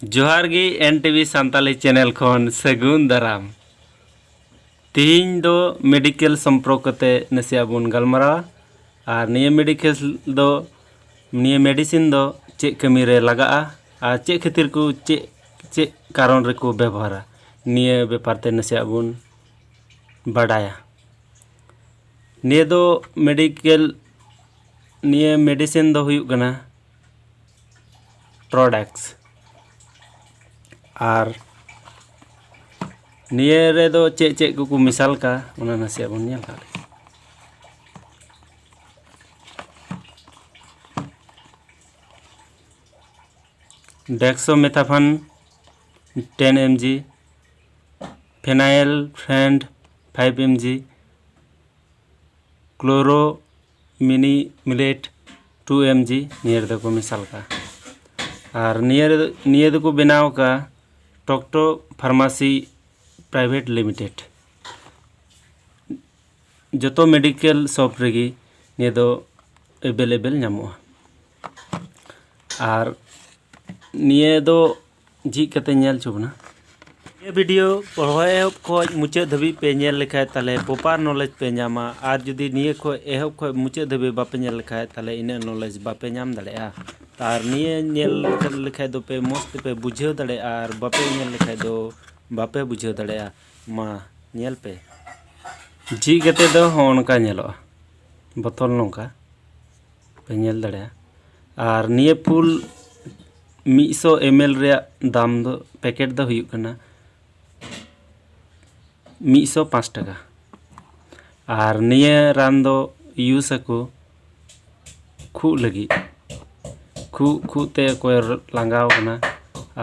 जोहार गी NTV Santali channel खन सगुन दाराम। तीन दो मेडिकल संपर्कते नसिया बुन गलमरा और निये मेडिकल दो निये मेडिसिन दो चे कमी रे लगा और चे खातिर को चे कारण रे को व्यवहार निये बेपारते नसिया बुन बाडाया। निये दो मेडिकल निये मेडिसिन दो हुयुग कना प्रोडक्ट्स और निये रे दो चे को मिसाल का उना नसिया बुन नेल का डेक्सोमेथाफन 10 mg, phenyl friend 5 mg, क्लोरोमिनीमिलेट 2 mg निये रे को मिसाल का और निये को बनाव का टॉक्टो फार्मेसी प्राइवेट लिमिटेड जो मेडिकल शॉप रेगी निये दो अवेलेबल नामोगा और निये दो जी कते नेल चुबना ये वीडियो पढ़वा एहब खोज मुचाद धाबी पे नेल लेखाय ताले प्रॉपर नॉलेज पे नामा और जुदी निये खो एहब खो मुचाद धाबी बापे नेल लेखाय ताले इना नॉलेज बापे नाम दाड़ेया तार निये नेल लेखाय दो पे मस्त पे बुझाव दाड़ेया और बापे नेल लेखाय दो बापे बुझाव दाड़ेया मा नेल पे जी कते दो होनका नेलोआ बोतल नोंका पे नेल दाड़ेया और निये फुल 100 ml रे दाम दो पैकेट दो हुयुग कना 105 टाका और निये रान दो यूज को खु लगी खुते कोई लांगाव कना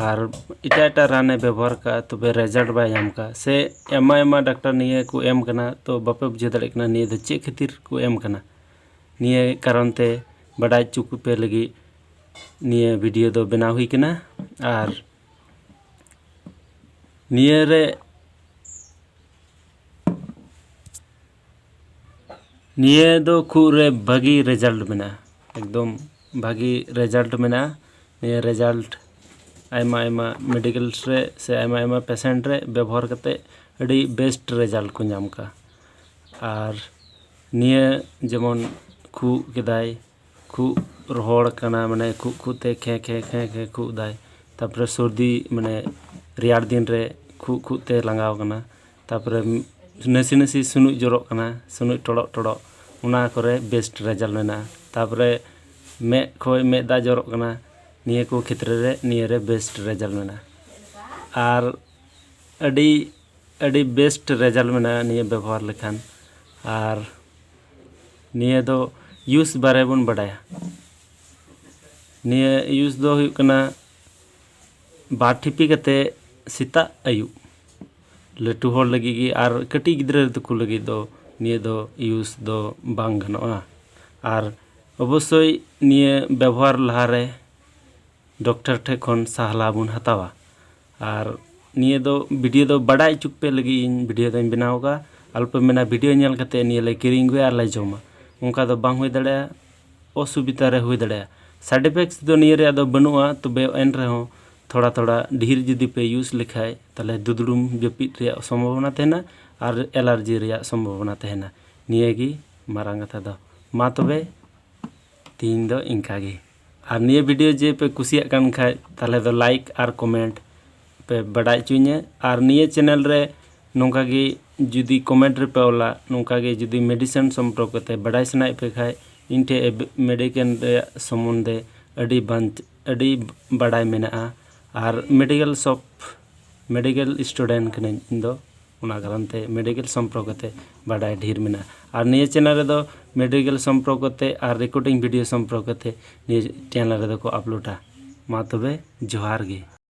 और इटा राने व्यवहार का तो बे रिजल्ट बाय एम का से एमा डॉक्टर निये को एम कना तो बापे बुझे दाड़े कना निये दो चे खातिर को एम कना निये कारण ते बडाय चुक पे लगी निये वीडियो दो बना हुई कना और निये रे निये दो खुरे भागी रिजल्ट मेना एकदम भागी रिजल्ट मेना निये रिजल्ट आयमा मेडिकल रे से आयमा पेशेंट रे व्यवहार करते अड़ी बेस्ट रिजल्ट को नाम का और निये जेमन खु केदाय खु रोहड़ कना माने खुते खे खु दाय तापर सर्दी माने रियार दिन रे खुते लांगाव कना तापर नसी सुनु जरो कना सुनु टड़ो उना करे बेस्ट रिजल्ट मेना तापर मे खोय मे दा जरो कना निये को क्षेत्र रे निये रे बेस्ट रिजल्ट मेना और अड़ी बेस्ट रिजल्ट मेना निये व्यवहार लेखान और निये दो यूज बारे बन बडाया निये यूज दो हुयुग कना बार ठिपी कते सीता आयु लटू होड़ लगी की और कटी गिद्रे को लगी दो निये दो यूज दो बांग गनोआ और अवश्य निये व्यवहार लहारे डॉक्टर ठे खन सहाला बुन हतावा और निये दो वीडियो दो बडाय चुक पे लगी इन वीडियो दो बनावगा अल्प मेना वीडियो नेल कते निये ले किरिंग वे आर जमा उनका दो बांग हुई दाड़े असुविधा रे हुई दाड़े साइड इफेक्ट्स दो निये रे दो बनुआ तबे एन रहो थोड़ा ढेर जुदी पे यूज लेखाय ताले दुदुड़ुम जपित रे संभावना तहना और एलर्जी रे संभावना तहना निये गी मारांग कथा दो मा तबे तीन दो इनका गी और निये वीडियो जे पे कुसिया कान खाय ताले दो लाइक और कमेंट पे बडाय चुइने और निये चैनल रे नोंका गी जुदी कमेंट रे पे ओला नोंका गी जुदी मेडिसिन संपर्क कते बडाय सनाय पे खाय इनटे मेडिकल रे संबंधे अड़ी बडाय मेना और मेडिकल शॉप मेडिकल स्टूडेंट कने दो उना कारणते मेडिकल संपर्क कते बडाय ढेर मेना और निये चैनल रे दो मेडिकल संपर्क कते और रिकॉर्डिंग वीडियो संपर्क कते निये चैनल रे दो को अपलोडा मा तबे जोहार गे।